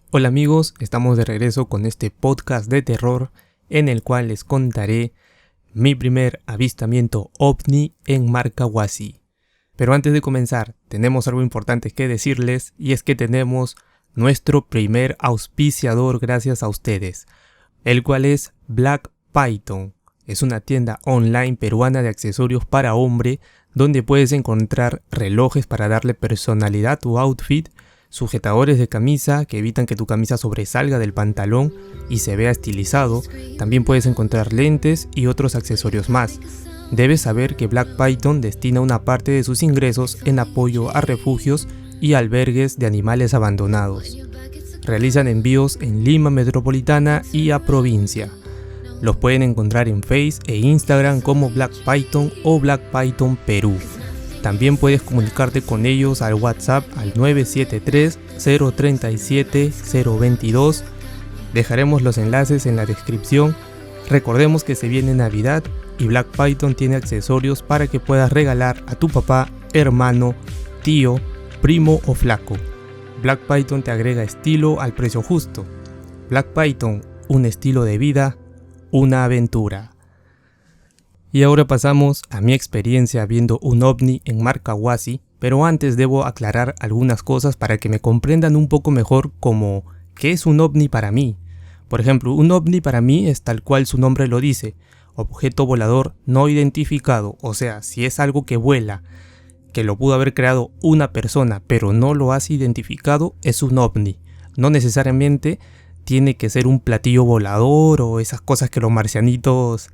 Hola amigos, estamos de regreso con este podcast de terror en el cual les contaré mi primer avistamiento ovni en Marcahuasi. Pero antes de comenzar, tenemos algo importante que decirles y es que tenemos nuestro primer auspiciador gracias a ustedes, el cual es Black Python. Es una tienda online peruana de accesorios para hombre donde puedes encontrar relojes para darle personalidad a tu outfit, sujetadores de camisa que evitan que tu camisa sobresalga del pantalón y se vea estilizado. También puedes encontrar lentes y otros accesorios más. Debes saber que Black Python destina una parte de sus ingresos en apoyo a refugios y albergues de animales abandonados. Realizan envíos en Lima Metropolitana y a provincia. Los pueden encontrar en Face e Instagram como Black Python o Black Python Perú. También puedes comunicarte con ellos al WhatsApp al 973-037-022. Dejaremos los enlaces en la descripción. Recordemos que se viene Navidad y Black Python tiene accesorios para que puedas regalar a tu papá, hermano, tío, primo o flaco. Black Python te agrega estilo al precio justo. Black Python, un estilo de vida, una aventura. Y ahora pasamos a mi experiencia viendo un ovni en Marcahuasi, pero antes debo aclarar algunas cosas para que me comprendan un poco mejor como ¿qué es un ovni para mí? Por ejemplo, un ovni para mí es tal cual su nombre lo dice, objeto volador no identificado, o sea, si es algo que vuela, que lo pudo haber creado una persona, pero no lo has identificado, es un ovni. No necesariamente tiene que ser un platillo volador o esas cosas que los marcianitos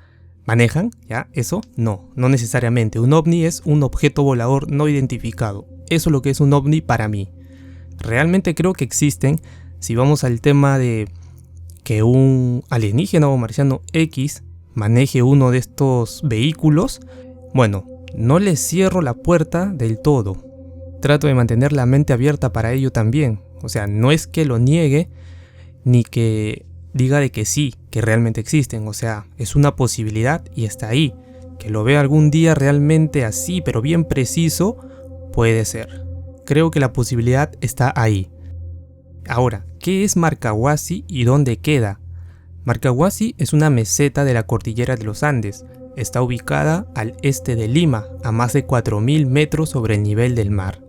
manejan, ¿ya? Eso no necesariamente. Un ovni es un objeto volador no identificado. Eso es lo que es un ovni para mí. Realmente creo que existen, si vamos al tema de que un alienígena o marciano X maneje uno de estos vehículos, bueno, no les cierro la puerta del todo. Trato de mantener la mente abierta para ello también. O sea, no es que lo niegue, ni que diga de que sí, que realmente existen. O sea, es una posibilidad y está ahí. Que lo vea algún día realmente así, pero bien preciso, puede ser. Creo que la posibilidad está ahí. Ahora, ¿qué es Marcahuasi y dónde queda? Marcahuasi es una meseta de la cordillera de los Andes. Está ubicada al este de Lima, a más de 4000 metros sobre el nivel del mar.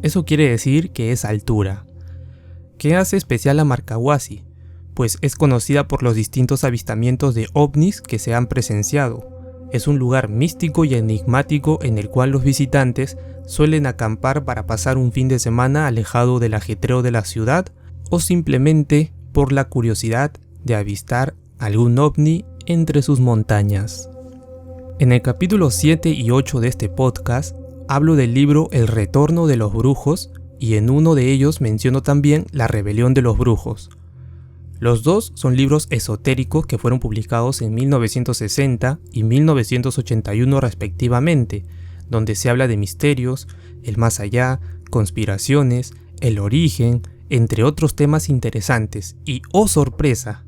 Eso quiere decir que es altura. ¿Qué hace especial a Marcahuasi? Pues es conocida por los distintos avistamientos de ovnis que se han presenciado. Es un lugar místico y enigmático en el cual los visitantes suelen acampar para pasar un fin de semana alejado del ajetreo de la ciudad o simplemente por la curiosidad de avistar algún ovni entre sus montañas. En el capítulo 7 y 8 de este podcast hablo del libro El Retorno de los Brujos y en uno de ellos menciono también La Rebelión de los Brujos. Los dos son libros esotéricos que fueron publicados en 1960 y 1981 respectivamente, donde se habla de misterios, el más allá, conspiraciones, el origen, entre otros temas interesantes. Y ¡oh sorpresa!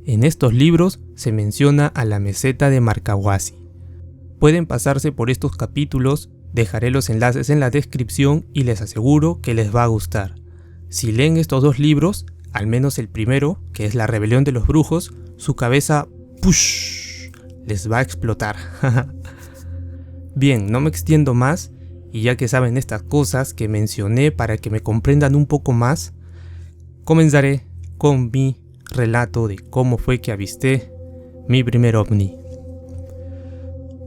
En estos libros se menciona a la meseta de Marcahuasi. Pueden pasarse por estos capítulos, dejaré los enlaces en la descripción y les aseguro que les va a gustar. Si leen estos dos libros, al menos el primero, que es La Rebelión de los Brujos, su cabeza ¡push! Les va a explotar. Bien, no me extiendo más y ya que saben estas cosas que mencioné para que me comprendan un poco más, comenzaré con mi relato de cómo fue que avisté mi primer ovni.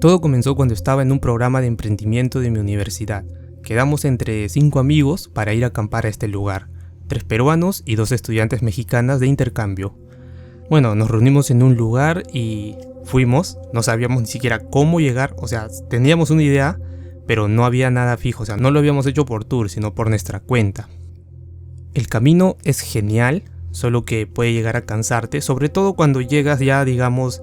Todo comenzó cuando estaba en un programa de emprendimiento de mi universidad. Quedamos entre 5 amigos para ir a acampar a este lugar. 3 peruanos y 2 estudiantes mexicanas de intercambio. Bueno, nos reunimos en un lugar y fuimos, no sabíamos ni siquiera cómo llegar, o sea, teníamos una idea, pero no había nada fijo, o sea, no lo habíamos hecho por tour, sino por nuestra cuenta. El camino es genial, solo que puede llegar a cansarte, sobre todo cuando llegas ya, digamos,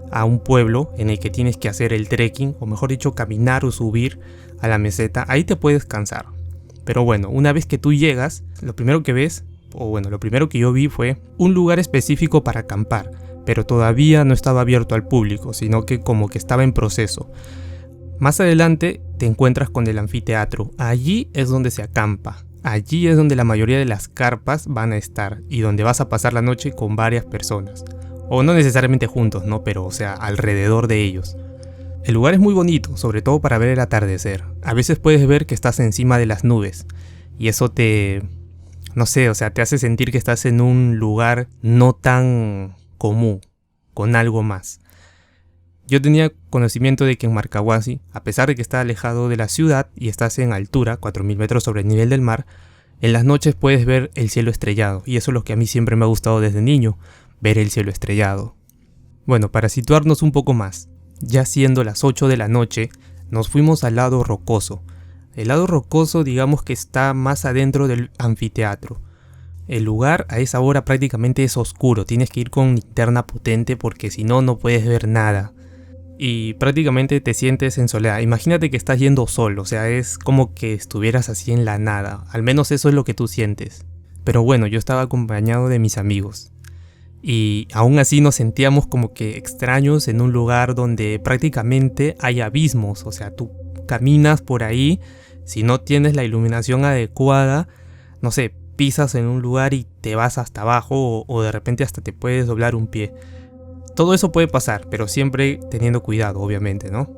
a un pueblo en el que tienes que hacer el trekking, o mejor dicho, caminar o subir a la meseta, ahí te puedes cansar. Pero bueno, una vez que tú llegas, lo primero que ves, o bueno, lo primero que yo vi fue un lugar específico para acampar, pero todavía no estaba abierto al público, sino que como que estaba en proceso. Más adelante te encuentras con el anfiteatro, allí es donde se acampa. Allí es donde la mayoría de las carpas van a estar y donde vas a pasar la noche con varias personas. O no necesariamente juntos, ¿no? Pero o sea, alrededor de ellos. El lugar es muy bonito, sobre todo para ver el atardecer. A veces puedes ver que estás encima de las nubes y eso no sé, o sea, te hace sentir que estás en un lugar no tan común, con algo más. Yo tenía conocimiento de que en Marcahuasi, a pesar de que está alejado de la ciudad y estás en altura, 4000 metros sobre el nivel del mar, en las noches puedes ver el cielo estrellado, y eso es lo que a mí siempre me ha gustado desde niño, ver el cielo estrellado. Bueno, para situarnos un poco más, ya siendo las 8 de la noche, nos fuimos al lado rocoso. El lado rocoso, digamos que está más adentro del anfiteatro. El lugar a esa hora prácticamente es oscuro, tienes que ir con linterna potente porque si no, no puedes ver nada. Y prácticamente te sientes en soledad. Imagínate que estás yendo solo, o sea, es como que estuvieras así en la nada. Al menos eso es lo que tú sientes. Pero bueno, yo estaba acompañado de mis amigos. Y aún así nos sentíamos como que extraños en un lugar donde prácticamente hay abismos. O sea, tú caminas por ahí, si no tienes la iluminación adecuada, no sé, pisas en un lugar y te vas hasta abajo o de repente hasta te puedes doblar un pie. Todo eso puede pasar, pero siempre teniendo cuidado, obviamente, ¿no?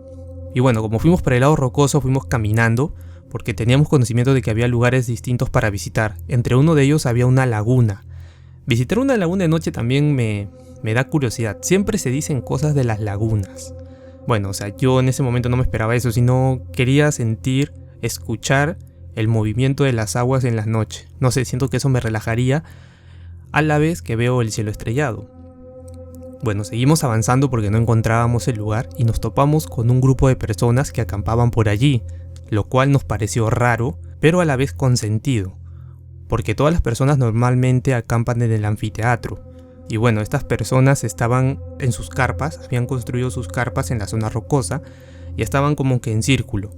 Y bueno, como fuimos para el lado rocoso, fuimos caminando, porque teníamos conocimiento de que había lugares distintos para visitar. Entre uno de ellos había una laguna. Visitar una laguna de noche también me da curiosidad. Siempre se dicen cosas de las lagunas. Bueno, o sea, yo en ese momento no me esperaba eso, sino quería sentir, escuchar el movimiento de las aguas en las noches. No sé, siento que eso me relajaría a la vez que veo el cielo estrellado. Bueno, seguimos avanzando porque no encontrábamos el lugar y nos topamos con un grupo de personas que acampaban por allí, lo cual nos pareció raro, pero a la vez con sentido, porque todas las personas normalmente acampan en el anfiteatro. Y bueno, estas personas estaban en sus carpas, habían construido sus carpas en la zona rocosa y estaban como que en círculo.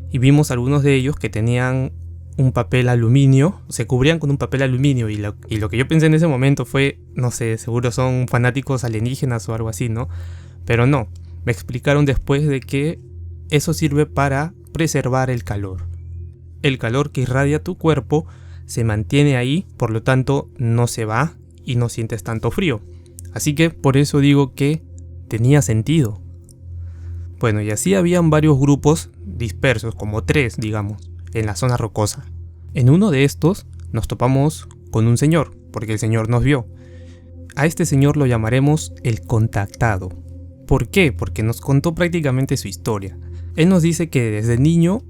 Y vimos algunos de ellos que tenían un papel aluminio, se cubrían con un papel aluminio y lo que yo pensé en ese momento fue, no sé, seguro son fanáticos alienígenas o algo así, ¿no? Pero no, me explicaron después de que eso sirve para preservar el calor. El calor que irradia tu cuerpo se mantiene ahí, por lo tanto no se va y no sientes tanto frío. Así que por eso digo que tenía sentido. Bueno, y así habían varios grupos dispersos, como 3, digamos, en la zona rocosa. En uno de estos nos topamos con un señor, porque el señor nos vio. A este señor lo llamaremos el contactado. ¿Por qué? Porque nos contó prácticamente su historia. Él nos dice que desde niño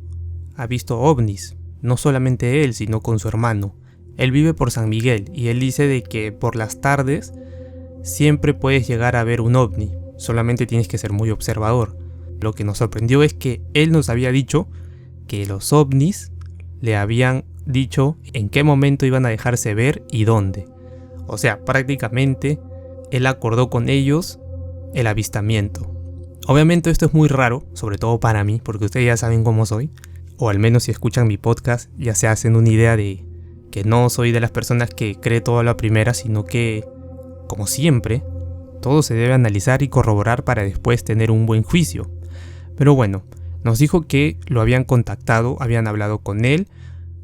ha visto ovnis, no solamente él, sino con su hermano. Él vive por San Miguel y él dice de que por las tardes siempre puedes llegar a ver un ovni, solamente tienes que ser muy observador. Lo que nos sorprendió es que él nos había dicho que los ovnis le habían dicho en qué momento iban a dejarse ver y dónde. O sea, prácticamente él acordó con ellos el avistamiento. Obviamente esto es muy raro, sobre todo para mí, porque ustedes ya saben cómo soy, o al menos si escuchan mi podcast ya se hacen una idea de que no soy de las personas que cree todo a la primera, sino que, como siempre, todo se debe analizar y corroborar para después tener un buen juicio. Pero bueno, nos dijo que lo habían contactado, habían hablado con él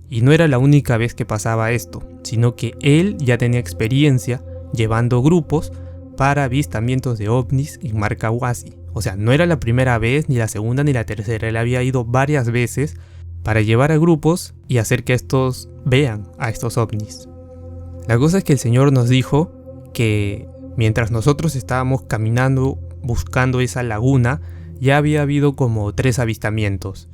y no era la única vez que pasaba esto, sino que él ya tenía experiencia llevando grupos para avistamientos de ovnis en Marcahuasi. O sea, no era la primera vez, ni la segunda, ni la tercera, él había ido varias veces para llevar a grupos y hacer que estos vean a estos ovnis. La cosa es que el señor nos dijo que mientras nosotros estábamos caminando buscando esa laguna, ya había habido como 3 avistamientos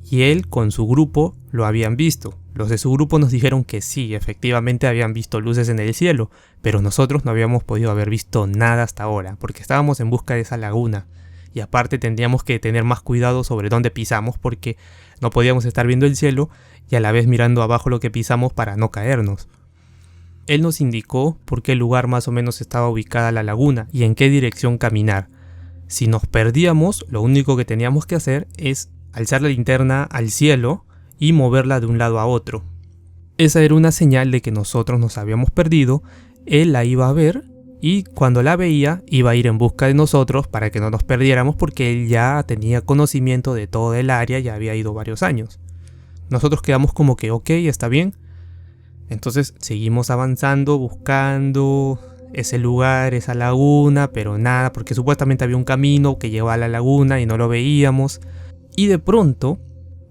y él con su grupo lo habían visto. Los de su grupo nos dijeron que sí, efectivamente habían visto luces en el cielo, pero nosotros no habíamos podido haber visto nada hasta ahora porque estábamos en busca de esa laguna y aparte tendríamos que tener más cuidado sobre dónde pisamos porque no podíamos estar viendo el cielo y a la vez mirando abajo lo que pisamos para no caernos. Él nos indicó por qué lugar más o menos estaba ubicada la laguna y en qué dirección caminar. Si nos perdíamos, lo único que teníamos que hacer es alzar la linterna al cielo y moverla de un lado a otro. Esa era una señal de que nosotros nos habíamos perdido, él la iba a ver y cuando la veía iba a ir en busca de nosotros para que no nos perdiéramos porque él ya tenía conocimiento de todo el área, ya había ido varios años. Nosotros quedamos como que ok, está bien. Entonces seguimos avanzando, buscando ese lugar, esa laguna, pero nada, porque supuestamente había un camino que llevaba a la laguna y no lo veíamos. Y de pronto,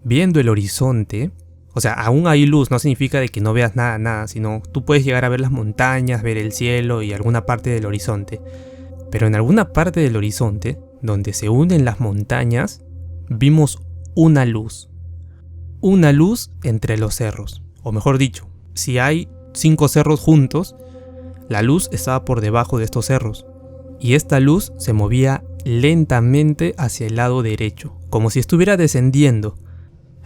viendo el horizonte, o sea, aún hay luz, no significa de que no veas nada, sino tú puedes llegar a ver las montañas, ver el cielo y alguna parte del horizonte. Pero en alguna parte del horizonte, donde se unen las montañas, vimos una luz. Una luz entre los cerros, o mejor dicho, si hay 5 cerros juntos, la luz estaba por debajo de estos cerros, y esta luz se movía lentamente hacia el lado derecho, como si estuviera descendiendo.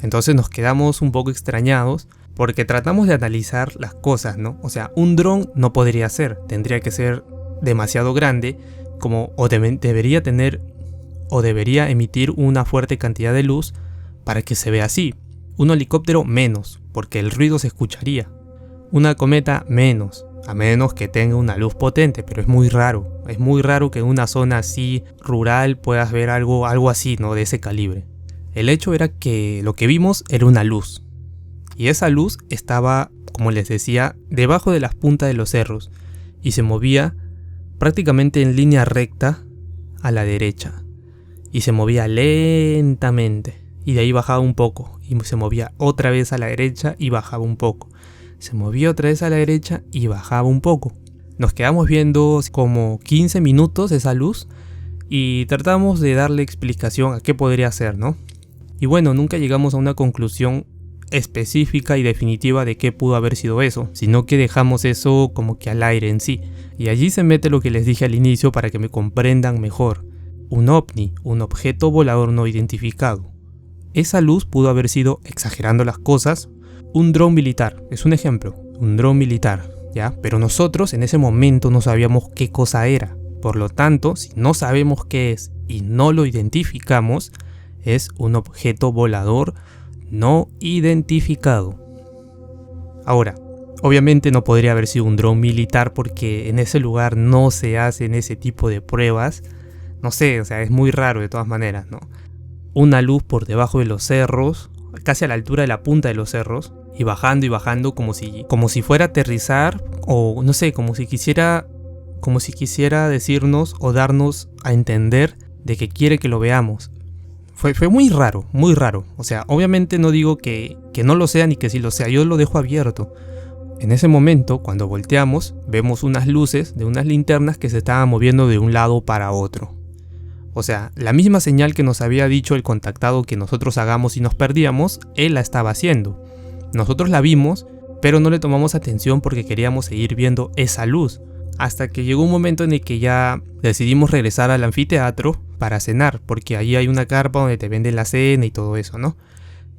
Entonces nos quedamos un poco extrañados, porque tratamos de analizar las cosas, ¿no? O sea, un dron no podría ser, tendría que ser demasiado grande, debería tener o debería emitir una fuerte cantidad de luz para que se vea así. Un helicóptero menos, porque el ruido se escucharía. Una cometa menos, a menos que tenga una luz potente, pero es muy raro. Es muy raro que en una zona así rural puedas ver algo así, ¿no? De ese calibre. El hecho era que lo que vimos era una luz. Y esa luz estaba, como les decía, debajo de las puntas de los cerros. Y se movía prácticamente en línea recta a la derecha. Y se movía lentamente. Y de ahí bajaba un poco. Y se movía otra vez a la derecha y bajaba un poco. Se movía otra vez a la derecha y bajaba un poco. Nos quedamos viendo como 15 minutos esa luz y tratamos de darle explicación a qué podría ser, ¿no? Y bueno, nunca llegamos a una conclusión específica y definitiva de qué pudo haber sido eso, sino que dejamos eso como que al aire en sí. Y allí se mete lo que les dije al inicio para que me comprendan mejor. Un ovni, un objeto volador no identificado. Esa luz pudo haber sido, exagerando las cosas, un dron militar, es un ejemplo, un dron militar, ¿ya? Pero nosotros en ese momento no sabíamos qué cosa era. Por lo tanto, si no sabemos qué es y no lo identificamos, es un objeto volador no identificado. Ahora, obviamente no podría haber sido un dron militar porque en ese lugar no se hacen ese tipo de pruebas. No sé, o sea, es muy raro de todas maneras, ¿no? Una luz por debajo de los cerros, casi a la altura de la punta de los cerros, y bajando como si fuera a aterrizar, o no sé, como si quisiera decirnos o darnos a entender de que quiere que lo veamos. Fue muy raro, muy raro. O sea, obviamente no digo que no lo sea ni que sí lo sea, yo lo dejo abierto. En ese momento, cuando volteamos, vemos unas luces de unas linternas que se estaban moviendo de un lado para otro. O sea, la misma señal que nos había dicho el contactado que nosotros hagamos si nos perdíamos, él la estaba haciendo. Nosotros la vimos, pero no le tomamos atención porque queríamos seguir viendo esa luz. Hasta que llegó un momento en el que ya decidimos regresar al anfiteatro para cenar, porque ahí hay una carpa donde te venden la cena y todo eso, ¿no?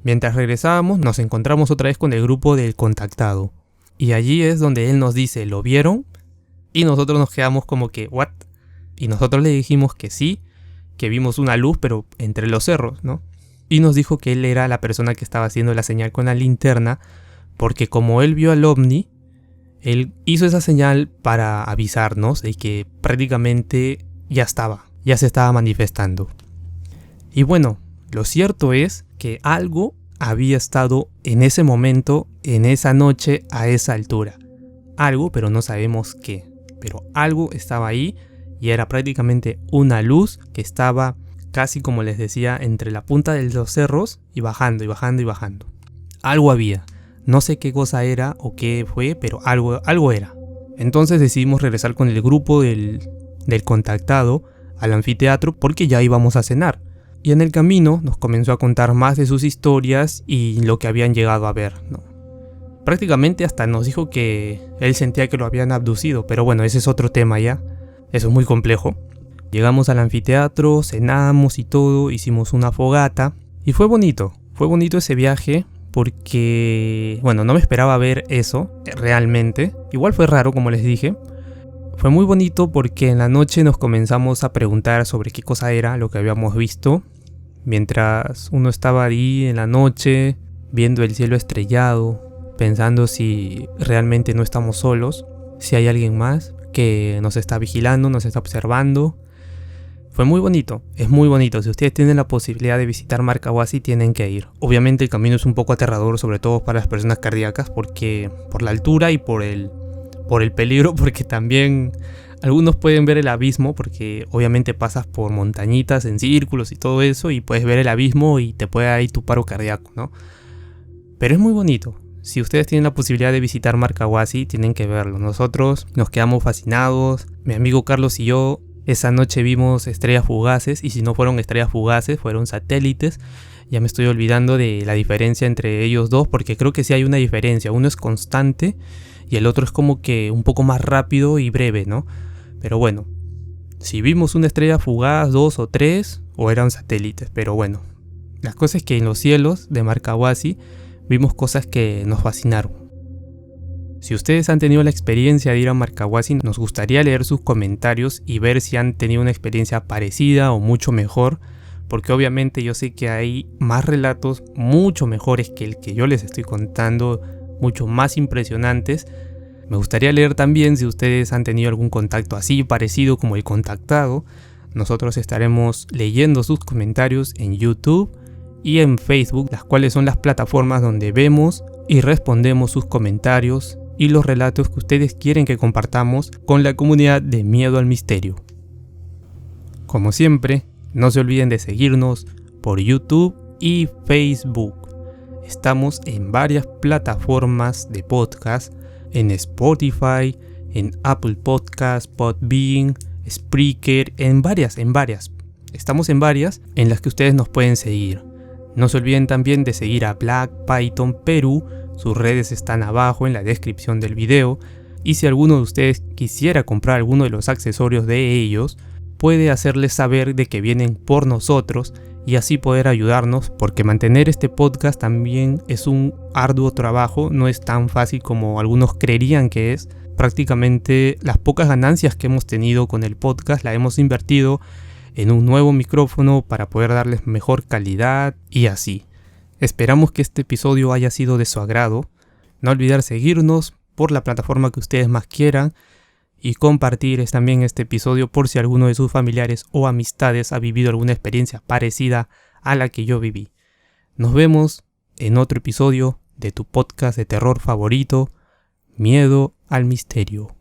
Mientras regresábamos, nos encontramos otra vez con el grupo del contactado. Y allí es donde él nos dice, ¿lo vieron? Y nosotros nos quedamos como que, ¿what? Y nosotros le dijimos que sí, que vimos una luz, pero entre los cerros, ¿no? Y nos dijo que él era la persona que estaba haciendo la señal con la linterna, porque como él vio al ovni, él hizo esa señal para avisarnos de que prácticamente ya se estaba manifestando. Y bueno, lo cierto es que algo había estado en ese momento, en esa noche, a esa altura. Algo, pero no sabemos qué. Pero algo estaba ahí y era prácticamente una luz que estaba casi, como les decía, entre la punta de los cerros y bajando y bajando y bajando. Algo había. No sé qué cosa era o qué fue, pero algo era. Entonces decidimos regresar con el grupo del contactado al anfiteatro porque ya íbamos a cenar. Y en el camino nos comenzó a contar más de sus historias y lo que habían llegado a ver, ¿no? Prácticamente hasta nos dijo que él sentía que lo habían abducido, pero bueno, ese es otro tema ya. Eso es muy complejo. Llegamos al anfiteatro, cenamos y todo, hicimos una fogata y fue bonito ese viaje. Porque, bueno, no me esperaba ver eso, realmente. Igual fue raro, como les dije. Fue muy bonito porque en la noche nos comenzamos a preguntar sobre qué cosa era lo que habíamos visto. Mientras uno estaba ahí en la noche, viendo el cielo estrellado, pensando si realmente no estamos solos, si hay alguien más que nos está vigilando, nos está observando. fue muy bonito, es muy bonito. Si ustedes tienen la posibilidad de visitar Marcahuasi, tienen que ir. Obviamente el camino es un poco aterrador, sobre todo para las personas cardíacas, porque por la altura y por el peligro, porque también algunos pueden ver el abismo, porque obviamente pasas por montañitas en círculos y todo eso, y puedes ver el abismo y te puede dar ahí tu paro cardíaco, ¿no? Pero es muy bonito. Si ustedes tienen la posibilidad de visitar Marcahuasi, tienen que verlo. Nosotros nos quedamos fascinados. Mi amigo Carlos y yo esa noche vimos estrellas fugaces, y si no fueron estrellas fugaces, fueron satélites. Ya me estoy olvidando de la diferencia entre ellos dos, porque creo que sí hay una diferencia. Uno es constante y el otro es como que un poco más rápido y breve, ¿no? Pero bueno, si vimos una estrella fugaz, 2 o 3, o eran satélites. Pero bueno, la cosa es que en los cielos de Marcahuasi vimos cosas que nos fascinaron. Si ustedes han tenido la experiencia de ir a Marcahuasi, nos gustaría leer sus comentarios y ver si han tenido una experiencia parecida o mucho mejor, porque obviamente yo sé que hay más relatos mucho mejores que el que yo les estoy contando, mucho más impresionantes. Me gustaría leer también si ustedes han tenido algún contacto así parecido como el contactado. Nosotros estaremos leyendo sus comentarios en YouTube y en Facebook, las cuales son las plataformas donde vemos y respondemos sus comentarios y los relatos que ustedes quieren que compartamos con la comunidad de Miedo al Misterio. Como siempre, no se olviden de seguirnos por YouTube y Facebook. Estamos en varias plataformas de podcast, en Spotify, en Apple Podcasts, Podbean, Spreaker, en varias. Estamos en varias en las que ustedes nos pueden seguir. No se olviden también de seguir a Black Python Perú. Sus redes están abajo en la descripción del video, y si alguno de ustedes quisiera comprar alguno de los accesorios de ellos, puede hacerles saber de que vienen por nosotros y así poder ayudarnos, porque mantener este podcast también es un arduo trabajo, no es tan fácil como algunos creerían que es. Prácticamente las pocas ganancias que hemos tenido con el podcast la hemos invertido en un nuevo micrófono para poder darles mejor calidad y así. Esperamos que este episodio haya sido de su agrado. No olvidar seguirnos por la plataforma que ustedes más quieran y compartir también este episodio por si alguno de sus familiares o amistades ha vivido alguna experiencia parecida a la que yo viví. Nos vemos en otro episodio de tu podcast de terror favorito, Miedo al Misterio.